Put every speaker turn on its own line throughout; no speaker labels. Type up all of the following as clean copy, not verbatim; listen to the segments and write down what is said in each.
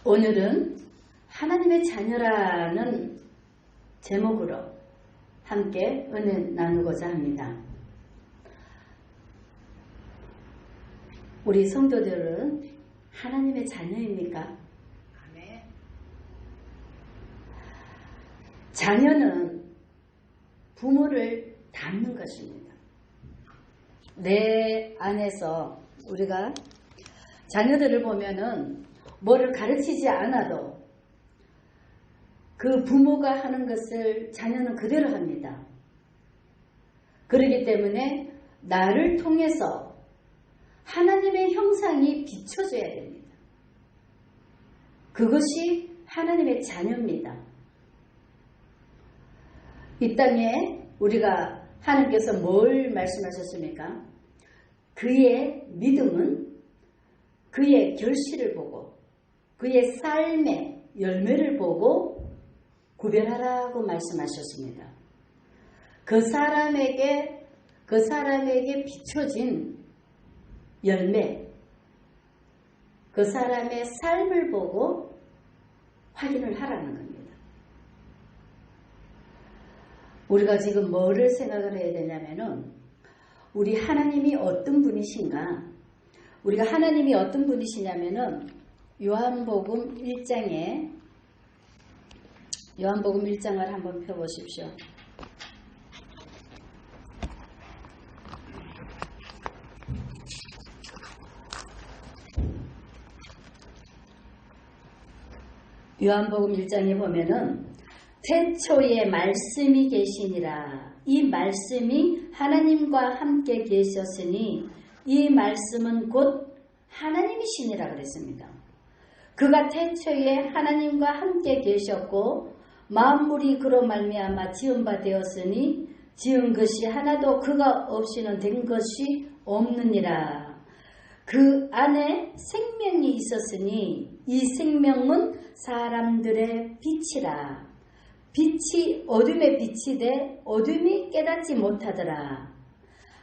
오늘은 하나님의 자녀라는 제목으로 함께 은혜 나누고자 합니다. 우리 성도들은 하나님의 자녀입니까?
아멘.
자녀는 부모를 닮는 것입니다. 내 안에서 우리가 자녀들을 보면은 뭐를 가르치지 않아도 그 부모가 하는 것을 자녀는 그대로 합니다. 그렇기 때문에 나를 통해서 하나님의 형상이 비춰져야 됩니다. 그것이 하나님의 자녀입니다. 이 땅에 우리가 하나님께서 뭘 말씀하셨습니까? 그의 믿음은 그의 결실을 보고 그의 삶의 열매를 보고 구별하라고 말씀하셨습니다. 그 사람에게 비춰진 열매, 그 사람의 삶을 보고 확인을 하라는 겁니다. 우리가 지금 뭐를 생각을 해야 되냐면은 우리 하나님이 어떤 분이신가? 우리가 하나님이 어떤 분이시냐면은 요한복음 1장을 한번 펴보십시오. 요한복음 1장에 보면은 태초에 말씀이 계시니라. 이 말씀이 하나님과 함께 계셨으니 이 말씀은 곧 하나님이시니라 그랬습니다. 그가 태초에 하나님과 함께 계셨고 만물이 그로 말미암아 지은 바 되었으니 지은 것이 하나도 그가 없이는 된 것이 없느니라. 그 안에 생명이 있었으니 이 생명은 사람들의 빛이라. 빛이 어둠에 비치되 어둠이 깨닫지 못하더라.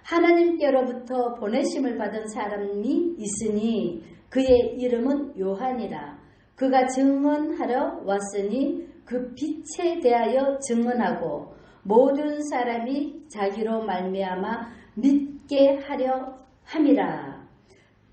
하나님께로부터 보내심을 받은 사람이 있으니 그의 이름은 요한이라. 그가 증언하러 왔으니 그 빛에 대하여 증언하고 모든 사람이 자기로 말미암아 믿게 하려 함이라.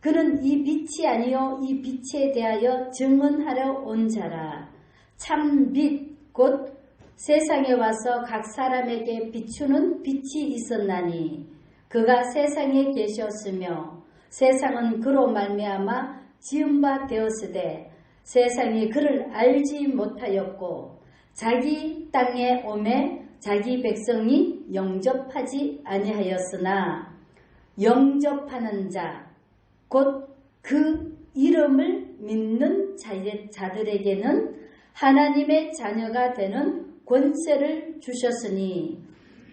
그는 이 빛이 아니요 이 빛에 대하여 증언하러 온 자라. 참 빛 곧 세상에 와서 각 사람에게 비추는 빛이 있었나니 그가 세상에 계셨으며 세상은 그로 말미암아 지은 바 되었으되 세상이 그를 알지 못하였고 자기 땅에 오매 자기 백성이 영접하지 아니하였으나 영접하는 자 곧 그 이름을 믿는 자들에게는 하나님의 자녀가 되는 권세를 주셨으니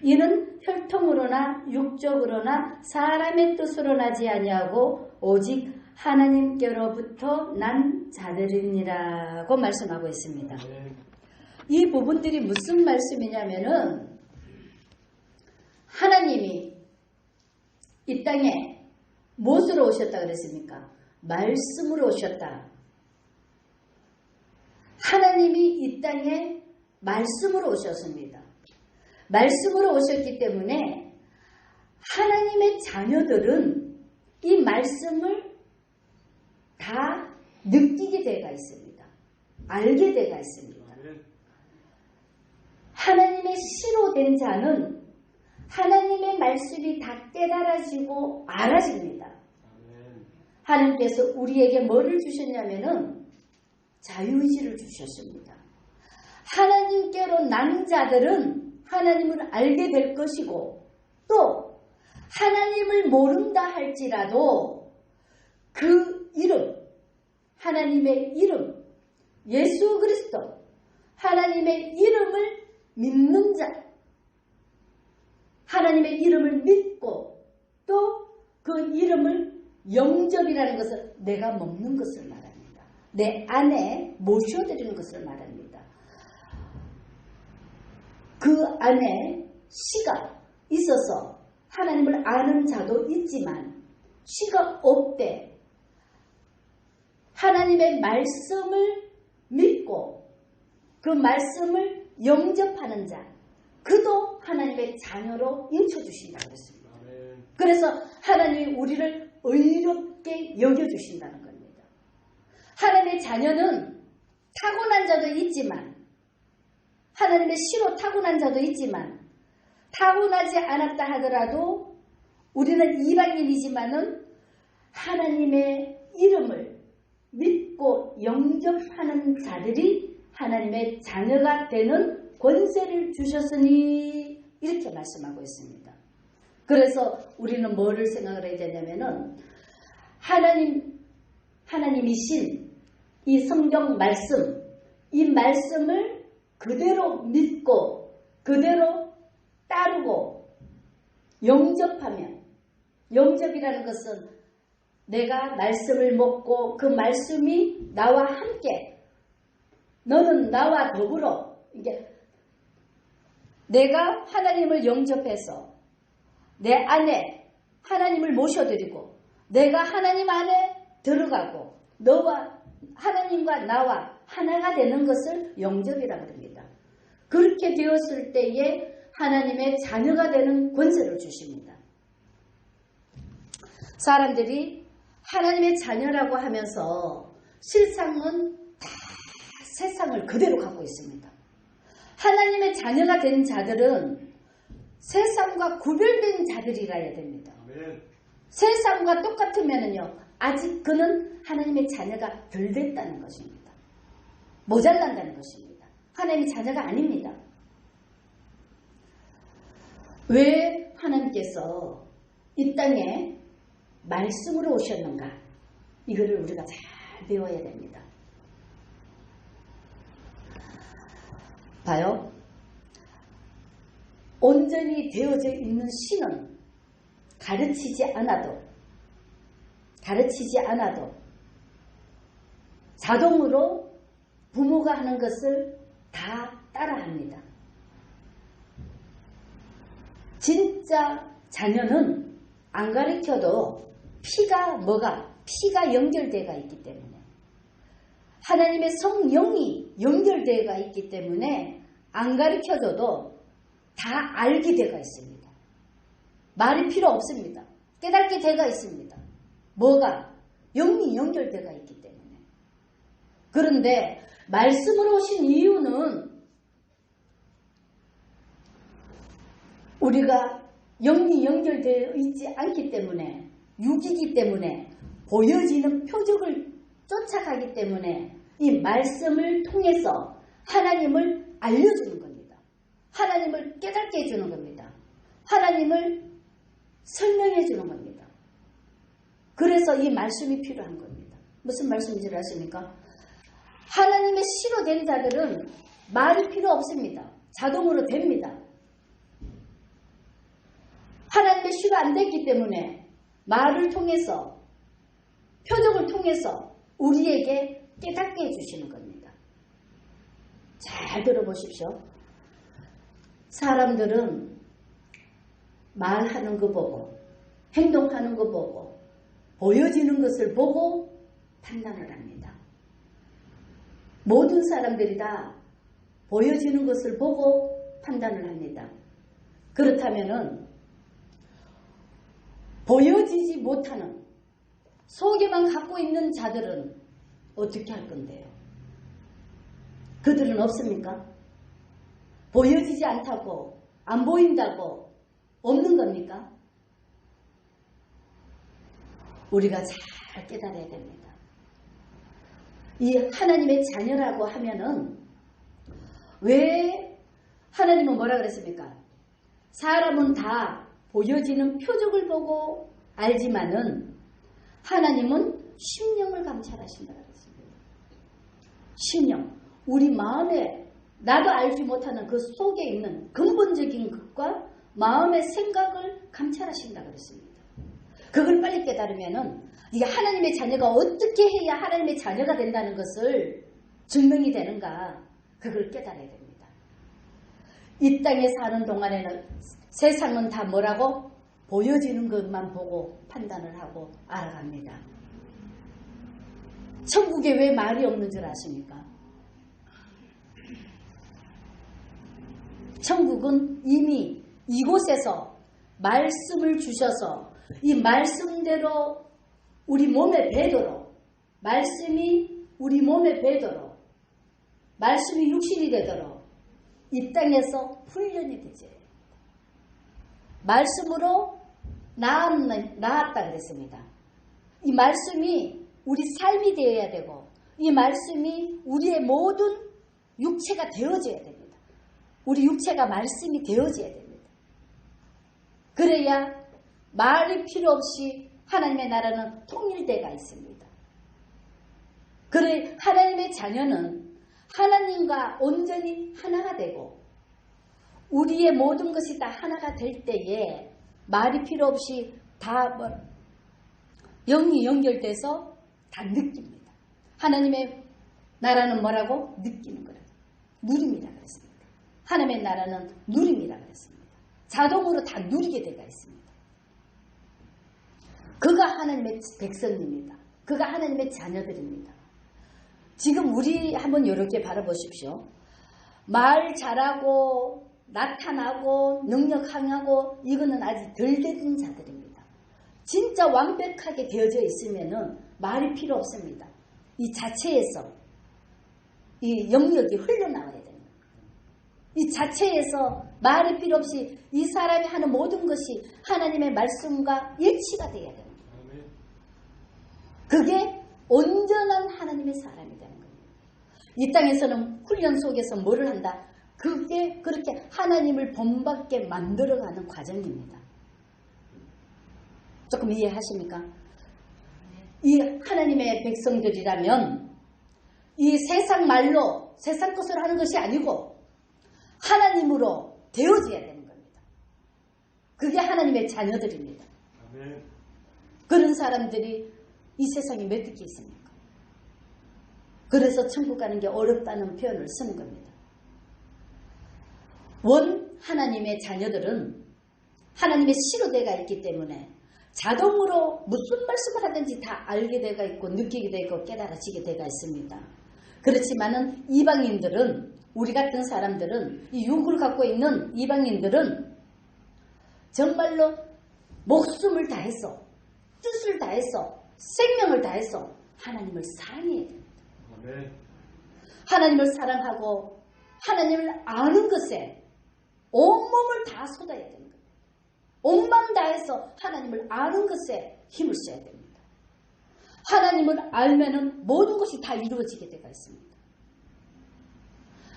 이는 혈통으로나 육적으로나 사람의 뜻으로 나지 아니하고 오직 하나님께로부터 난 자들이니라고 말씀하고 있습니다. 이 부분들이 무슨 말씀이냐면은 하나님이 이 땅에 무엇으로 오셨다 그랬습니까? 말씀으로 오셨다. 하나님이 이 땅에 말씀으로 오셨습니다. 말씀으로 오셨기 때문에 하나님의 자녀들은 이 말씀을 다 느끼게 되어 있습니다. 알게 되어 있습니다. 하나님의 씨로 된 자는 하나님의 말씀이 다 깨달아지고 알아집니다. 하나님께서 우리에게 뭐를 주셨냐면은 자유의지를 주셨습니다. 하나님께로 난 자들은 하나님을 알게 될 것이고 또 하나님을 모른다 할지라도 그 이름, 하나님의 이름, 예수 그리스도, 하나님의 이름을 믿는 자, 하나님의 이름을 믿고 또 그 이름을 영접이라는 것을 내가 먹는 것을 말합니다. 내 안에 모셔드리는 것을 말합니다. 그 안에 씨가 있어서 하나님을 아는 자도 있지만 씨가 없되 하나님의 말씀을 믿고 그 말씀을 영접하는 자, 그도 하나님의 자녀로 인쳐주신다고 했습니다. 그래서 하나님이 우리를 의롭게 여겨주신다는 겁니다. 하나님의 자녀는 타고난 자도 있지만, 하나님의 씨로 타고난 자도 있지만, 타고나지 않았다 하더라도 우리는 이방인이지만은 하나님의 이름을 믿고 영접하는 자들이 하나님의 자녀가 되는 권세를 주셨으니, 이렇게 말씀하고 있습니다. 그래서 우리는 뭐를 생각을 해야 되냐면은 하나님이신 이 성경 말씀, 이 말씀을 그대로 믿고 그대로 따르고 영접하면, 영접이라는 것은 내가 말씀을 먹고 그 말씀이 나와 함께, 너는 나와 더불어, 이게 내가 하나님을 영접해서 내 안에 하나님을 모셔드리고 내가 하나님 안에 들어가고 너와 하나님과 나와 하나가 되는 것을 영접이라고 합니다. 그렇게 되었을 때에 하나님의 자녀가 되는 권세를 주십니다. 사람들이 하나님의 자녀라고 하면서 실상은 다 세상을 그대로 갖고 있습니다. 하나님의 자녀가 된 자들은 세상과 구별된 자들이라야 됩니다. 아멘. 세상과 똑같으면은요, 아직 그는 하나님의 자녀가 덜 됐다는 것입니다. 모자란다는 것입니다. 하나님의 자녀가 아닙니다. 왜 하나님께서 이 땅에 말씀으로 오셨는가? 이거를 우리가 잘 배워야 됩니다. 봐요. 온전히 되어져 있는 신은 가르치지 않아도 자동으로 부모가 하는 것을 다 따라합니다. 진짜 자녀는 안 가르쳐도 피가 연결되어 있기 때문에, 하나님의 성령이 연결되어 있기 때문에 안 가르쳐줘도 다 알게 되어 있습니다. 말이 필요 없습니다. 깨닫게 되어 있습니다. 뭐가? 영이 연결되어 있기 때문에. 그런데 말씀으로 오신 이유는 우리가 영이 연결되어 있지 않기 때문에, 육이기 때문에, 보여지는 표적을 쫓아가기 때문에 이 말씀을 통해서 하나님을 알려주는 겁니다. 하나님을 깨닫게 해주는 겁니다. 하나님을 설명해 주는 겁니다. 그래서 이 말씀이 필요한 겁니다. 무슨 말씀인지 아십니까? 하나님의 씨로 된 자들은 말이 필요 없습니다. 자동으로 됩니다. 하나님의 씨가 안 됐기 때문에 말을 통해서, 표적을 통해서 우리에게 깨닫게 해주시는 겁니다. 잘 들어보십시오. 사람들은 말하는 거 보고, 행동하는 거 보고, 보여지는 것을 보고 판단을 합니다. 모든 사람들이 다 보여지는 것을 보고 판단을 합니다. 그렇다면은 보여지지 못하는, 속에만 갖고 있는 자들은 어떻게 할 건데요? 그들은 없습니까? 보여지지 않다고, 안 보인다고 없는 겁니까? 우리가 잘 깨달아야 됩니다. 이 하나님의 자녀라고 하면은, 왜 하나님은 뭐라 그랬습니까? 사람은 다 보여지는 표적을 보고 알지만은 하나님은 심령을 감찰하신다 그랬습니다. 심령, 우리 마음에, 나도 알지 못하는 그 속에 있는 근본적인 것과 마음의 생각을 감찰하신다 그랬습니다. 그걸 빨리 깨달으면은 이게 하나님의 자녀가 어떻게 해야 하나님의 자녀가 된다는 것을 증명이 되는가, 그걸 깨달아야 됩니다. 이 땅에 사는 동안에는 세상은 다 뭐라고? 보여지는 것만 보고 판단을 하고 알아갑니다. 천국에 왜 말이 없는 줄 아십니까? 천국은 이미 이곳에서 말씀을 주셔서 이 말씀대로 우리 몸에 배도록, 말씀이 우리 몸에 배도록, 말씀이 육신이 되도록 이 땅에서 훈련이 되지. 말씀으로 나았다 그랬습니다. 이 말씀이 우리 삶이 되어야 되고, 이 말씀이 우리의 모든 육체가 되어져야 됩니다. 우리 육체가 말씀이 되어져야 됩니다. 그래야 말이 필요 없이 하나님의 나라는 통일되가 있습니다. 그래 하나님의 자녀는 하나님과 온전히 하나가 되고 우리의 모든 것이 다 하나가 될 때에 말이 필요 없이 다 영이 연결돼서 다 느낍니다. 하나님의 나라는 뭐라고? 느끼는 거라고. 누림이라 그랬습니다. 하나님의 나라는 누림이라 그랬습니다. 자동으로 다 누리게 되어 있습니다. 그가 하나님의 백성입니다. 그가 하나님의 자녀들입니다. 지금 우리 한번 이렇게 바라보십시오. 말 잘하고 나타나고 능력 강하고 이거는 아직 덜 된 자들입니다. 진짜 완벽하게 되어져 있으면은 말이 필요 없습니다. 이 자체에서 이 영역이 흘러나와야 됩니다. 이 자체에서 말이 필요 없이 이 사람이 하는 모든 것이 하나님의 말씀과 일치가 되어야 됩니다. 그게 온전한 하나님의 사람이 되는 겁니다. 이 땅에서는 훈련 속에서 뭐를 한다? 그게 그렇게 하나님을 본받게 만들어가는 과정입니다. 조금 이해하십니까? 이 하나님의 백성들이라면 이 세상 말로 세상 것을 하는 것이 아니고 하나님으로 되어져야 되는 겁니다. 그게 하나님의 자녀들입니다. 아멘. 그런 사람들이 이 세상에 몇 개 있습니까? 그래서 천국 가는 게 어렵다는 표현을 쓰는 겁니다. 원 하나님의 자녀들은 하나님의 시로대가 있기 때문에 자동으로 무슨 말씀을 하든지 다 알게 되가 있고 느끼게 되고 깨달아지게 되가 있습니다. 그렇지만은 이방인들은 우리 같은 사람들은 이 육을 갖고 있는 이방인들은 정말로 목숨을 다해서 뜻을 다해서 생명을 다해서 하나님을 사랑해야 됩니다. 아멘. 하나님을 사랑하고 하나님을 아는 것에 온몸을 다 쏟아야 됩니다. 온맘 다해서 하나님을 아는 것에 힘을 써야 됩니다. 하나님을 알면은 모든 것이 다 이루어지게 되어 있습니다.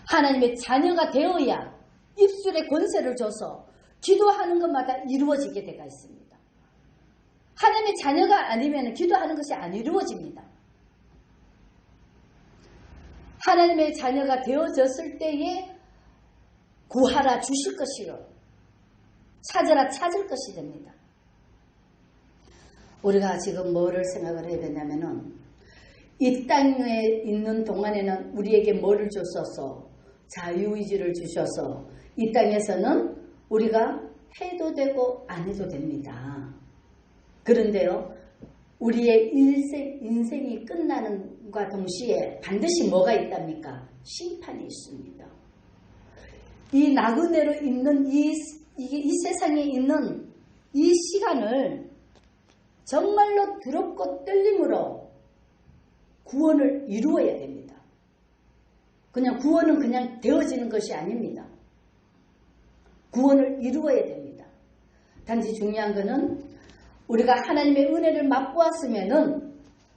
하나님의 자녀가 되어야 입술에 권세를 줘서 기도하는 것마다 이루어지게 되어 있습니다. 하나님의 자녀가 아니면 기도하는 것이 안 이루어집니다. 하나님의 자녀가 되어졌을 때에 구하라 주실 것이요 찾으라 찾을 것이 됩니다. 우리가 지금 뭐를 생각을 해야 되냐면은 이 땅에 있는 동안에는 우리에게 뭐를 주셔서 자유의지를 주셔서 이 땅에서는 우리가 해도 되고 안 해도 됩니다. 그런데요, 우리의 인생이 끝나는과 동시에 반드시 뭐가 있답니까? 심판이 있습니다. 이 나그네로 있는 이 세상에 있는 이 시간을 정말로 두렵고 떨림으로 구원을 이루어야 됩니다. 그냥 구원은 그냥 되어지는 것이 아닙니다. 구원을 이루어야 됩니다. 단지 중요한 것은 우리가 하나님의 은혜를 맛보았으면은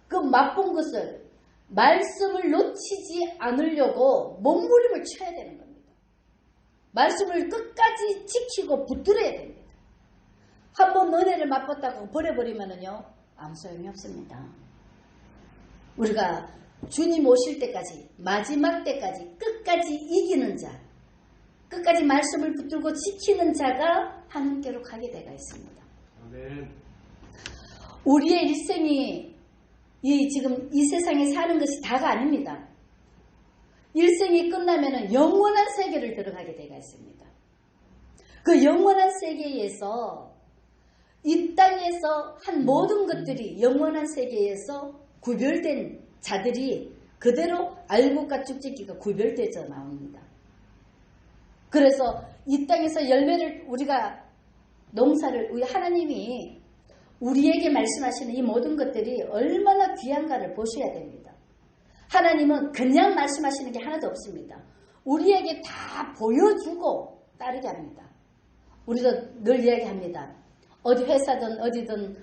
그 맛본 것을 말씀을 놓치지 않으려고 몸부림을 쳐야 되는 겁니다. 말씀을 끝까지 지키고 붙들어야 됩니다. 한번 은혜를 맛봤다고 버려버리면은요 아무 소용이 없습니다. 우리가 주님 오실 때까지 마지막 때까지 끝까지 이기는 자, 끝까지 말씀을 붙들고 지키는 자가 하나님께로 가게 되어 있습니다. 아멘. 우리의 일생이 지금 이 세상에 사는 것이 다가 아닙니다. 일생이 끝나면은 영원한 세계를 들어가게 되어 있습니다. 그 영원한 세계에서 이 땅에서 한 모든 것들이 영원한 세계에서 구별된 자들이 그대로 알곡과 쭉지기가 구별되져 나옵니다. 그래서 이 땅에서 열매를 우리가 농사를 우리 하나님이 우리에게 말씀하시는 이 모든 것들이 얼마나 귀한가를 보셔야 됩니다. 하나님은 그냥 말씀하시는 게 하나도 없습니다. 우리에게 다 보여주고 따르게 합니다. 우리도 늘 이야기합니다. 어디 회사든 어디든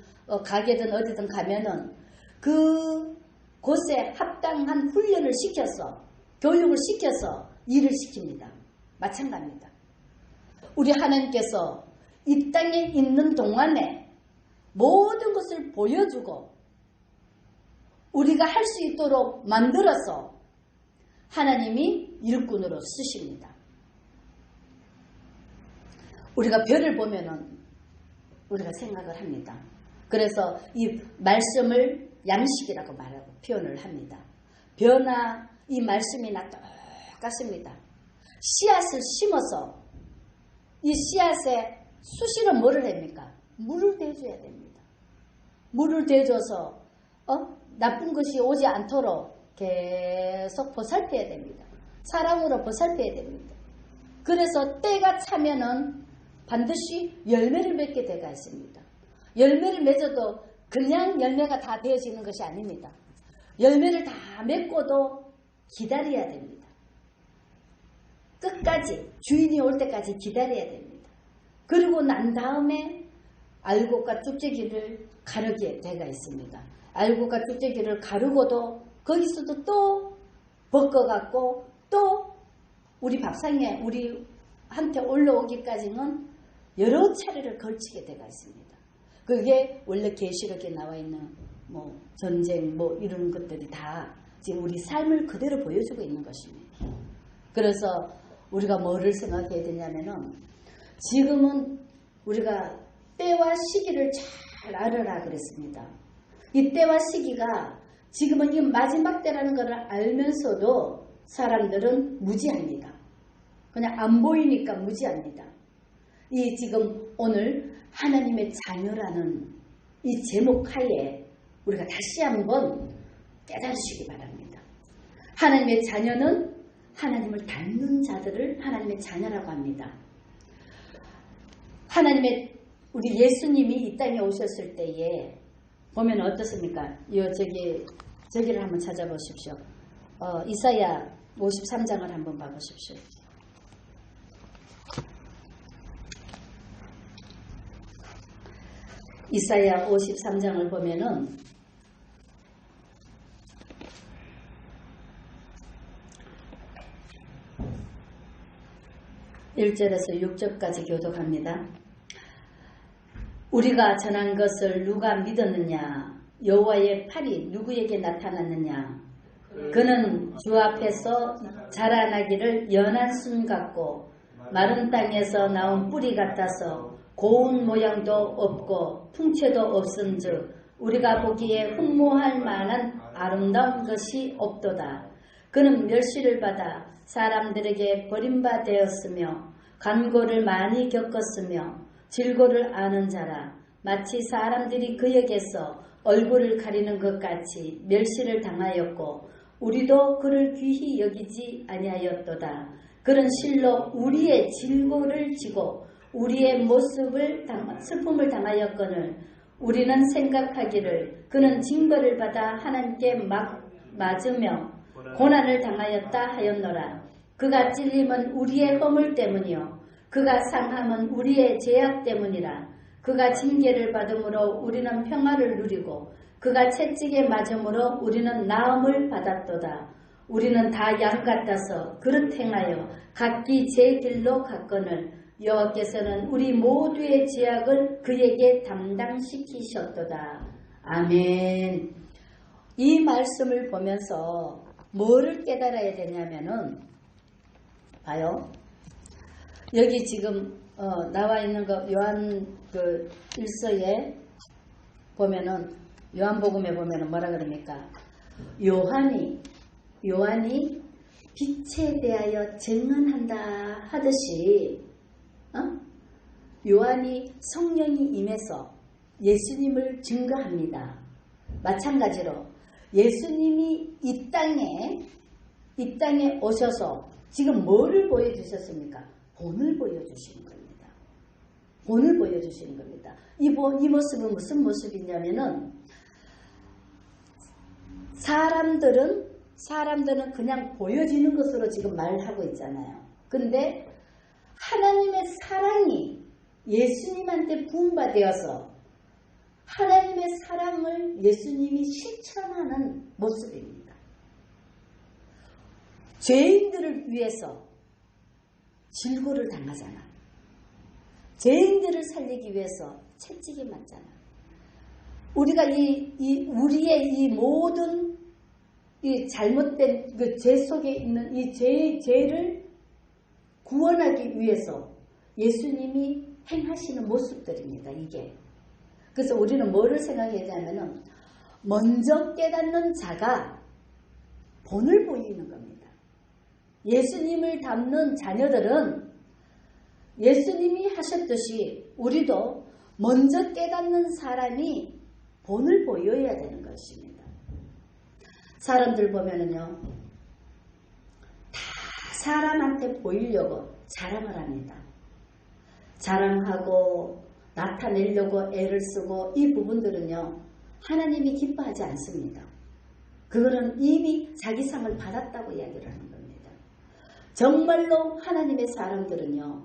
가게든 어디든 가면은 그 곳에 합당한 훈련을 시켜서 교육을 시켜서 일을 시킵니다. 마찬가지입니다. 우리 하나님께서 이 땅에 있는 동안에 모든 것을 보여주고 우리가 할 수 있도록 만들어서 하나님이 일꾼으로 쓰십니다. 우리가 별을 보면은 우리가 생각을 합니다. 그래서 이 말씀을 양식이라고 말하고 표현을 합니다. 벼나 이 말씀이나 똑같습니다. 씨앗을 심어서 이 씨앗에 수시로 뭐를 합니까? 물을 대줘야 됩니다. 물을 대줘서 나쁜 것이 오지 않도록 계속 보살펴야 됩니다. 사랑으로 보살펴야 됩니다. 그래서 때가 차면은 반드시 열매를 맺게 되가 있습니다. 열매를 맺어도 그냥 열매가 다 되어지는 것이 아닙니다. 열매를 다 맺고도 기다려야 됩니다. 끝까지 주인이 올 때까지 기다려야 됩니다. 그리고 난 다음에 알곡과 쭉지기를 가르게 되가 있습니다. 알곡과 쭉지기를 가르고도 거기서도 또 벗겨갖고 또 우리 밥상에 우리한테 올라오기까지는 여러 차례를 걸치게 되가 있습니다. 그게 원래 계시록에 나와 있는 전쟁 이런 것들이 다 지금 우리 삶을 그대로 보여주고 있는 것입니다. 그래서 우리가 뭐를 생각해야 되냐면은 지금은 우리가 때와 시기를 잘 알아라 그랬습니다. 이 때와 시기가 지금은 이 마지막 때라는 것을 알면서도 사람들은 무지합니다. 그냥 안 보이니까 무지합니다. 이 지금 오늘 하나님의 자녀라는 이 제목 하에 우리가 다시 한번 깨달으시기 바랍니다. 하나님의 자녀는 하나님을 닮는 자들을 하나님의 자녀라고 합니다. 우리 예수님이 이 땅에 오셨을 때에 보면 어떻습니까? 저기를 한번 찾아보십시오. 이사야 53장을 한번 봐보십시오. 이사야 53장을 보면은 1절에서 6절까지 교독합니다. 우리가 전한 것을 누가 믿었느냐? 여호와의 팔이 누구에게 나타났느냐? 그는 주 앞에서 자라나기를 연한 순 같고 마른 땅에서 나온 뿌리 같아서 고운 모양도 없고 풍채도 없은즉 우리가 보기에 흠모할 만한 아름다운 것이 없도다. 그는 멸시를 받아 사람들에게 버림바 되었으며 간고를 많이 겪었으며 질고를 아는 자라. 마치 사람들이 그에게서 얼굴을 가리는 것 같이 멸시를 당하였고 우리도 그를 귀히 여기지 아니하였도다. 그는 실로 우리의 질고를 지고 우리의 슬픔을 당하였거늘 우리는 생각하기를 그는 징벌을 받아 하나님께 맞으며 고난을 당하였다 하였노라. 그가 찔림은 우리의 허물 때문이요 그가 상함은 우리의 죄악 때문이라. 그가 징계를 받음으로 우리는 평화를 누리고 그가 채찍에 맞음으로 우리는 나음을 받았도다. 우리는 다 양 같아서 그릇 행하여 각기 제 길로 갔거늘 여호와께서는 우리 모두의 죄악을 그에게 담당시키셨도다. 아멘. 이 말씀을 보면서 뭐를 깨달아야 되냐면은 봐요. 여기 지금 나와 있는 거 요한 그 1서에 보면은 요한복음에 보면은 뭐라 그럽니까? 요한이 빛에 대하여 증언한다 하듯이 요한이 성령이 임해서 예수님을 증거합니다. 마찬가지로 예수님이 이 땅에 오셔서 지금 뭐를 보여주셨습니까? 본을 보여주시는 겁니다. 본을 보여주시는 겁니다. 이 모습은 무슨 모습이냐면은 사람들은 그냥 보여지는 것으로 지금 말하고 있잖아요. 근데 하나님의 사랑이 예수님한테 부음받아서 하나님의 사랑을 예수님이 실천하는 모습입니다. 죄인들을 위해서 질고를 당하잖아. 죄인들을 살리기 위해서 채찍이 맞잖아. 우리가 우리의 이 모든 이 잘못된 그 죄 속에 있는 이 죄를 구원하기 위해서 예수님이 행하시는 모습들입니다. 이게. 그래서 우리는 뭐를 생각해야 되냐면은 먼저 깨닫는 자가 본을 보이는 겁니다. 예수님을 닮는 자녀들은 예수님이 하셨듯이 우리도 먼저 깨닫는 사람이 본을 보여야 되는 것입니다. 사람들 보면은요, 다 사람한테 보이려고 자랑을 합니다. 자랑하고 나타내려고 애를 쓰고 이 부분들은요, 하나님이 기뻐하지 않습니다. 그거는 이미 자기 상을 받았다고 이야기를 하는 겁니다. 정말로 하나님의 사람들은요,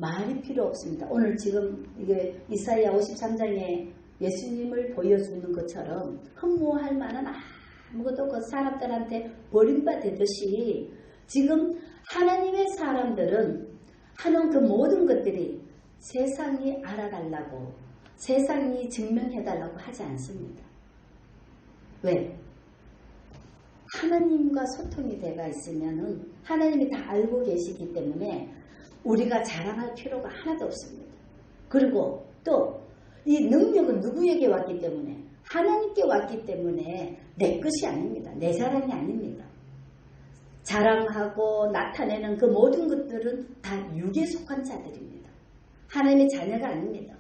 말이 필요 없습니다. 오늘 지금 이게 이사야 53장에 예수님을 보여주는 것처럼 흠모할 만한 아무것도 그 사람들한테 버림받듯이 지금 하나님의 사람들은 하는 그 모든 것들이 세상이 알아달라고, 세상이 증명해달라고 하지 않습니다. 왜? 하나님과 소통이 돼가 있으면은 하나님이 다 알고 계시기 때문에 우리가 자랑할 필요가 하나도 없습니다. 그리고 또 이 능력은 누구에게 왔기 때문에? 하나님께 왔기 때문에 내 것이 아닙니다. 내 자랑이 아닙니다. 자랑하고 나타내는 그 모든 것들은 다 육에 속한 자들입니다. 하나님의 자녀가 아닙니다.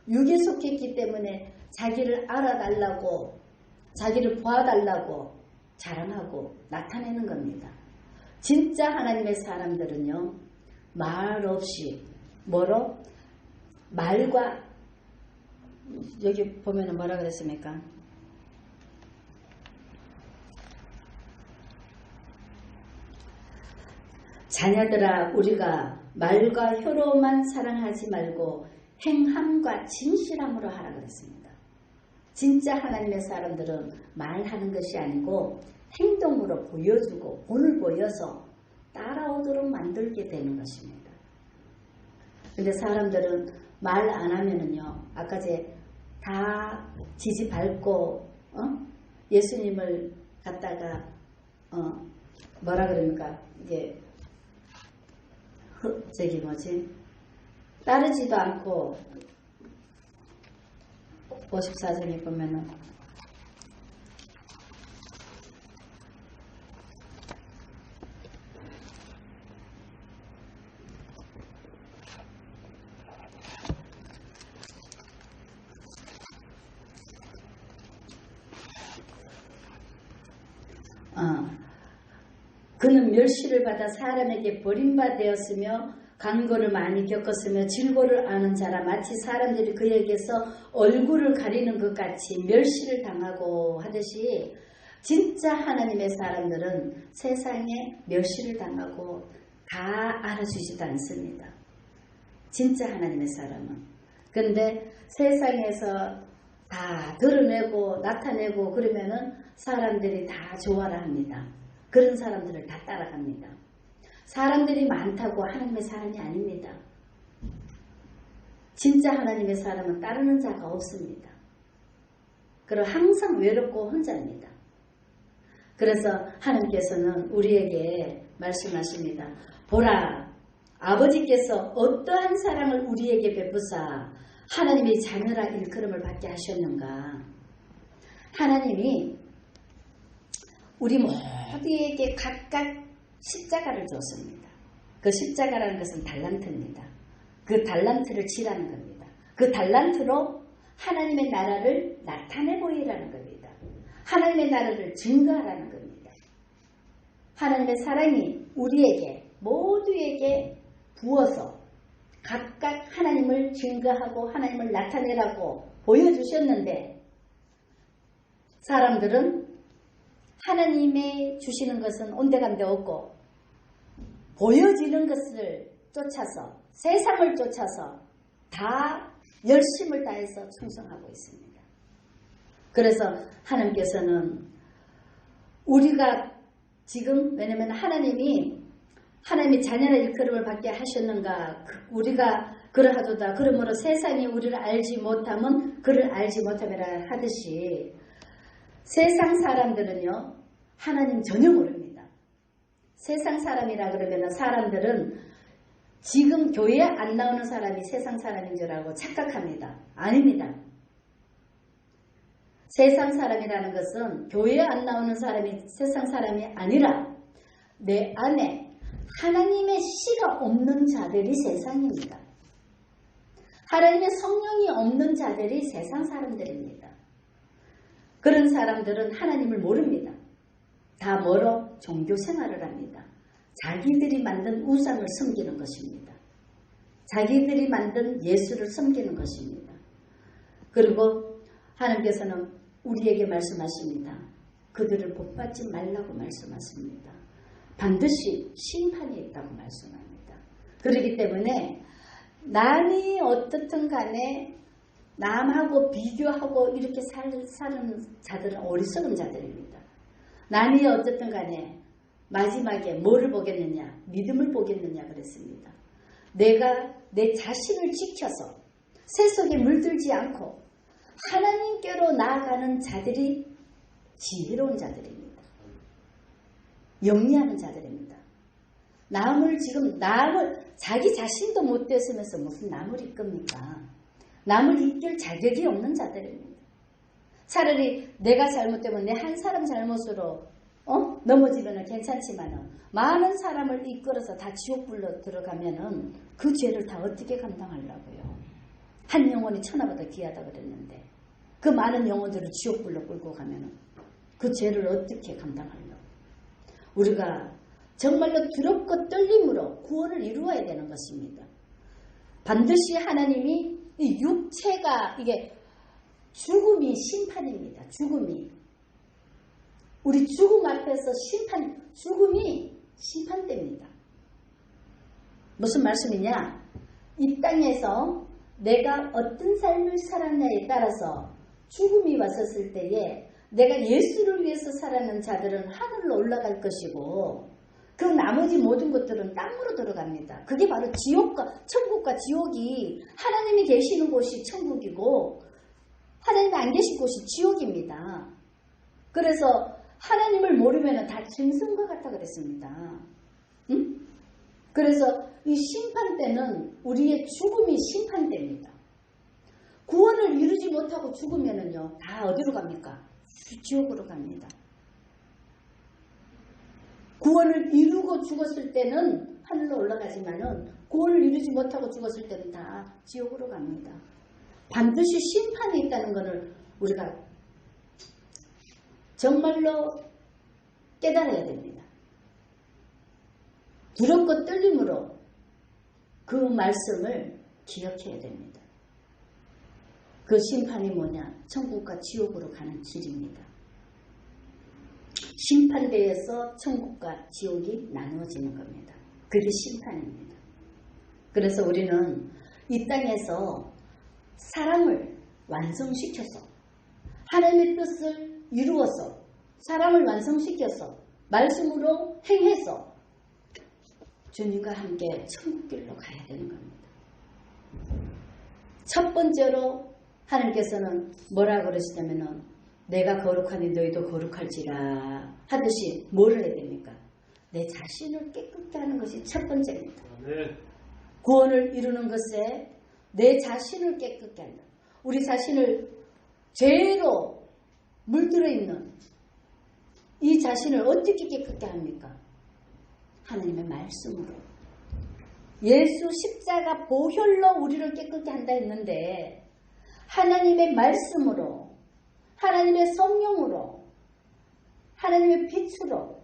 육에 속했기 때문에 자기를 알아달라고, 자기를 보아달라고 자랑하고 나타내는 겁니다. 진짜 하나님의 사람들은요, 말 없이 뭐로? 말과, 여기 보면은 뭐라 그랬습니까? 자녀들아, 우리가 말과 혀로만 사랑하지 말고 행함과 진실함으로 하라 그랬습니다. 진짜 하나님의 사람들은 말하는 것이 아니고 행동으로 보여주고 본을 보여서 따라오도록 만들게 되는 것입니다. 근데 사람들은 말 안 하면은요, 아까 다 지지 밟고 예수님을 갖다가 뭐라 그럽니까? 이게 따르지도 않고 54장에 보면은 그는 멸시를 받아 사람에게 버림받았으며 간고를 많이 겪었으며 질고를 아는 자라 마치 사람들이 그에게서 얼굴을 가리는 것 같이 멸시를 당하고 하듯이 진짜 하나님의 사람들은 세상에 멸시를 당하고 다 알아주지도 않습니다. 진짜 하나님의 사람은. 근데 세상에서 다 드러내고 나타내고 그러면은 사람들이 다 좋아라 합니다. 그런 사람들을 다 따라갑니다. 사람들이 많다고 하나님의 사람이 아닙니다. 진짜 하나님의 사람은 따르는 자가 없습니다. 그리고 항상 외롭고 혼자입니다. 그래서 하나님께서는 우리에게 말씀하십니다. 보라, 아버지께서 어떠한 사랑을 우리에게 베푸사 하나님의 자녀라 일컬음을 받게 하셨는가. 하나님이 우리 모두에게 각각 십자가를 줬습니다. 그 십자가라는 것은 달란트입니다. 그 달란트를 지라는 겁니다. 그 달란트로 하나님의 나라를 나타내 보이라는 겁니다. 하나님의 나라를 증거하라는 겁니다. 하나님의 사랑이 우리에게 모두에게 부어서 각각 하나님을 증거하고 하나님을 나타내라고 보여주셨는데 사람들은 하나님의 주시는 것은 온데간데 없고 보여지는 것을 쫓아서 세상을 쫓아서 다 열심을 다해서 충성하고 있습니다. 그래서 하나님께서는 우리가 지금 왜냐하면 하나님이 자녀의 일컬음을 받게 하셨는가 우리가 그러하도다 그러므로 세상이 우리를 알지 못하면 그를 알지 못함이라 하듯이 세상 사람들은요 하나님 전혀 모릅니다. 세상 사람이라 그러면 사람들은 지금 교회에 안 나오는 사람이 세상 사람인 줄 알고 착각합니다. 아닙니다. 세상 사람이라는 것은 교회에 안 나오는 사람이 세상 사람이 아니라 내 안에 하나님의 씨가 없는 자들이 세상입니다. 하나님의 성령이 없는 자들이 세상 사람들입니다. 그런 사람들은 하나님을 모릅니다. 다 뭐로? 종교 생활을 합니다. 자기들이 만든 우상을 섬기는 것입니다. 자기들이 만든 예수를 섬기는 것입니다. 그리고 하나님께서는 우리에게 말씀하십니다. 그들을 본받지 말라고 말씀하십니다. 반드시 심판이 있다고 말씀합니다. 그렇기 때문에 남이 어떻든 간에 남하고 비교하고 이렇게 사는 자들은 어리석은 자들입니다. 남이 어쨌든 간에 마지막에 뭐를 보겠느냐? 믿음을 보겠느냐 그랬습니다. 내가 내 자신을 지켜서 세속에 물들지 않고 하나님께로 나아가는 자들이 지혜로운 자들입니다. 영리하는 자들입니다. 남을 자기 자신도 못 됐으면서 무슨 남을 이끕니까? 남을 이끌 자격이 없는 자들입니다. 차라리 내가 잘못되면 내 한 사람 잘못으로 넘어지면 괜찮지만 많은 사람을 이끌어서 다 지옥불로 들어가면은 그 죄를 다 어떻게 감당하려고요? 한 영혼이 천하보다 귀하다 그랬는데 그 많은 영혼들을 지옥불로 끌고 가면은 그 죄를 어떻게 감당하려고? 우리가 정말로 두렵고 떨림으로 구원을 이루어야 되는 것입니다. 반드시 하나님이 이 육체가 이게 죽음이 심판입니다. 죽음이 우리 죽음 앞에서 죽음이 심판됩니다. 무슨 말씀이냐? 이 땅에서 내가 어떤 삶을 살았냐에 따라서 죽음이 왔었을 때에 내가 예수를 위해서 살아가는 자들은 하늘로 올라갈 것이고 그 나머지 모든 것들은 땅으로 들어갑니다. 그게 바로 천국과 지옥이 하나님이 계시는 곳이 천국이고 하나님이 안 계신 곳이 지옥입니다. 그래서 하나님을 모르면 다 짐승과 같다 그랬습니다. 응? 그래서 이 심판 때는 우리의 죽음이 심판됩니다. 구원을 이루지 못하고 죽으면은요 다 어디로 갑니까? 지옥으로 갑니다. 구원을 이루고 죽었을 때는 하늘로 올라가지만은 구원을 이루지 못하고 죽었을 때는 다 지옥으로 갑니다. 반드시 심판이 있다는 것을 우리가 정말로 깨달아야 됩니다. 두렵고 떨림으로 그 말씀을 기억해야 됩니다. 그 심판이 뭐냐? 천국과 지옥으로 가는 길입니다. 심판대에서 천국과 지옥이 나누어지는 겁니다. 그게 심판입니다. 그래서 우리는 이 땅에서 사랑을 완성시켜서 하나님의 뜻을 이루어서 사랑을 완성시켜서 말씀으로 행해서 주님과 함께 천국길로 가야 되는 겁니다. 첫 번째로 하나님께서는 뭐라고 그러시냐면은 내가 거룩하니 너희도 거룩할지라 하듯이 뭐를 해야 됩니까? 내 자신을 깨끗게 하는 것이 첫 번째입니다. 네. 구원을 이루는 것에 내 자신을 깨끗게 한다. 우리 자신을 죄로 물들어 있는 이 자신을 어떻게 깨끗게 합니까? 하나님의 말씀으로. 예수 십자가 보혈로 우리를 깨끗게 한다 했는데 하나님의 말씀으로 하나님의 성령으로 하나님의 빛으로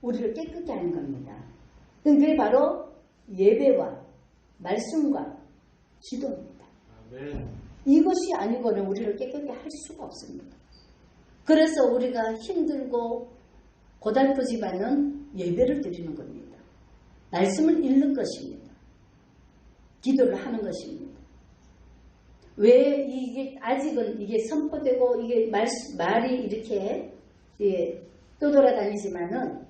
우리를 깨끗게 하는 겁니다. 그게 바로 예배와 말씀과 기도입니다.
아멘.
이것이 아니고는 우리를 깨끗게 할 수가 없습니다. 그래서 우리가 힘들고 고달프지만은 예배를 드리는 겁니다. 말씀을 읽는 것입니다. 기도를 하는 것입니다. 왜 이게 아직은 이게 선포되고 이게 말이 이렇게 떠돌아다니지만은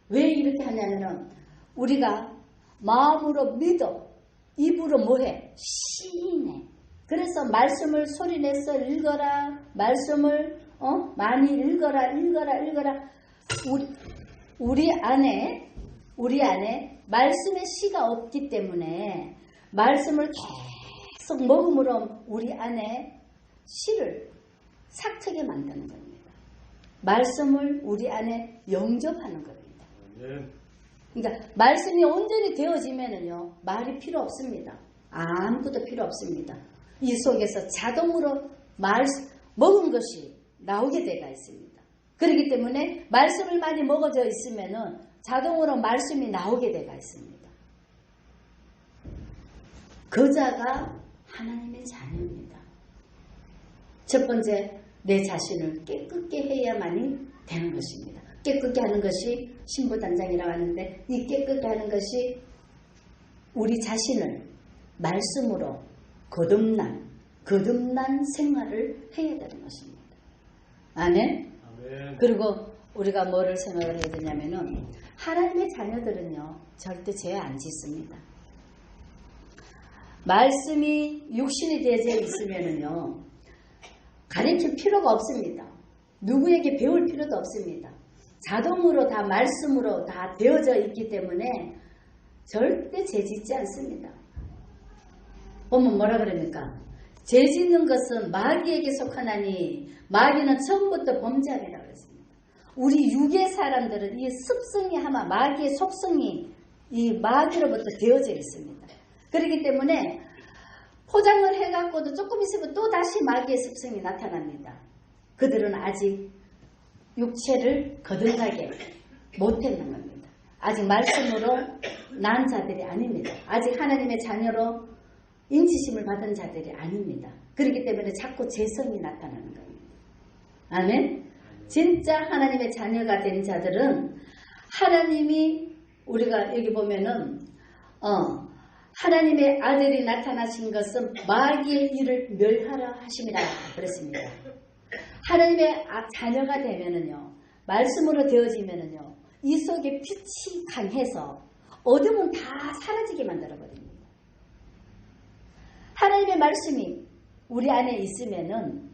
왜 이렇게 하냐면은 우리가 마음으로 믿어 입으로 뭐해? 시인해. 그래서 말씀을 소리내서 읽어라. 말씀을 많이 읽어라. 우리 안에 말씀의 씨가 없기 때문에 말씀을 계속 먹음으로 우리 안에 씨를 삭트게 만드는 겁니다. 말씀을 우리 안에 영접하는 겁니다. 그러니까 말씀이 온전히 되어지면은요 말이 필요 없습니다. 아무것도 필요 없습니다. 이 속에서 자동으로 먹은 것이 나오게 되어 있습니다. 그렇기 때문에 말씀을 많이 먹어져 있으면은 자동으로 말씀이 나오게 되어 있습니다. 그자가 하나님의 자녀입니다. 첫 번째, 내 자신을 깨끗게 해야만이 되는 것입니다. 깨끗게 하는 것이 신부단장이라고 하는데 이 깨끗게 하는 것이 우리 자신을 말씀으로 거듭난 생활을 해야 되는 것입니다. 아멘?
아멘.
그리고 우리가 뭐를 생각을 해야 되냐면은 하나님의 자녀들은요 절대 죄 안 짓습니다. 말씀이 육신이 되어져 있으면은요 가르칠 필요가 없습니다. 누구에게 배울 필요도 없습니다. 자동으로 다 말씀으로 다 되어져 있기 때문에 절대 죄 짓지 않습니다. 보면 뭐라 그럽니까? 죄 짓는 것은 마귀에게 속하나니 마귀는 처음부터 범죄하리라고 그랬습니다. 우리 육의 사람들은 이 습성이 아마 마귀의 속성이 이 마귀로부터 되어져 있습니다. 그렇기 때문에 포장을 해갖고도 조금 있으면 또 다시 마귀의 습성이 나타납니다. 그들은 아직 육체를 거듭나게 못했는 겁니다. 아직 말씀으로 난 자들이 아닙니다. 아직 하나님의 자녀로 인치심을 받은 자들이 아닙니다. 그렇기 때문에 자꾸 죄성이 나타나는 겁니다. 아멘? 진짜 하나님의 자녀가 된 자들은 하나님이 우리가 여기 보면은 하나님의 아들이 나타나신 것은 마귀의 일을 멸하라 하심이라 그랬습니다. 하나님의 자녀가 되면은요, 말씀으로 되어지면은요, 이 속에 빛이 강해서 어둠은 다 사라지게 만들어버립니다. 하나님의 말씀이 우리 안에 있으면은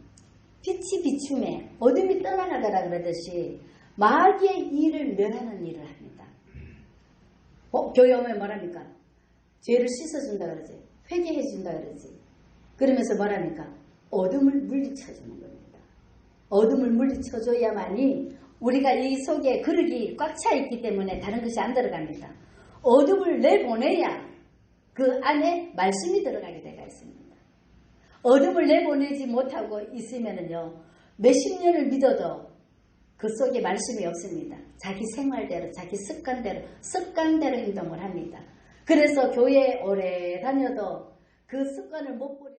빛이 비춤에 어둠이 떠나가더라 그러듯이 마귀의 일을 멸하는 일을 합니다. 교회 오면 뭐랍니까? 죄를 씻어준다 그러지. 회개해준다 그러지. 그러면서 뭐랍니까? 어둠을 물리쳐주는 겁니다. 어둠을 물리쳐줘야만이 우리가 이 속에 그릇이 꽉 차 있기 때문에 다른 것이 안 들어갑니다. 어둠을 내보내야 그 안에 말씀이 들어가게 되어 있습니다. 어둠을 내보내지 못하고 있으면은요, 몇십 년을 믿어도 그 속에 말씀이 없습니다. 자기 생활대로, 자기 습관대로 행동을 합니다. 그래서 교회에 오래 다녀도 그 습관을 못 버리고